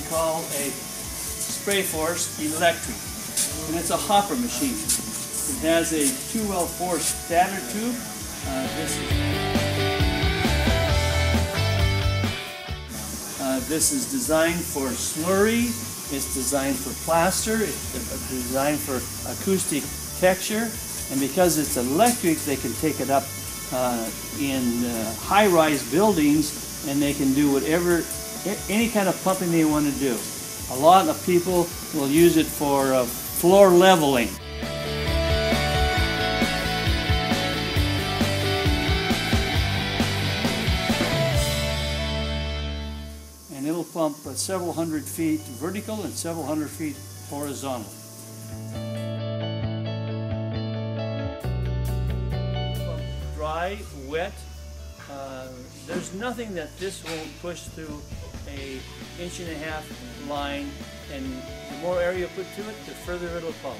call a Sprayforce electric, and it's a hopper machine. It has a 2L force stator tube. This is designed for slurry. It's designed for plaster. It's designed for acoustic texture. And because it's electric, they can take it up in high-rise buildings, and they can do any kind of pumping they want to do. A lot of people will use it for floor leveling. And it'll pump several hundred feet vertical and several hundred feet horizontal. Dry, wet, there's nothing that this won't push through an 1.5 inch line, and the more area you put to it, the further it'll pump.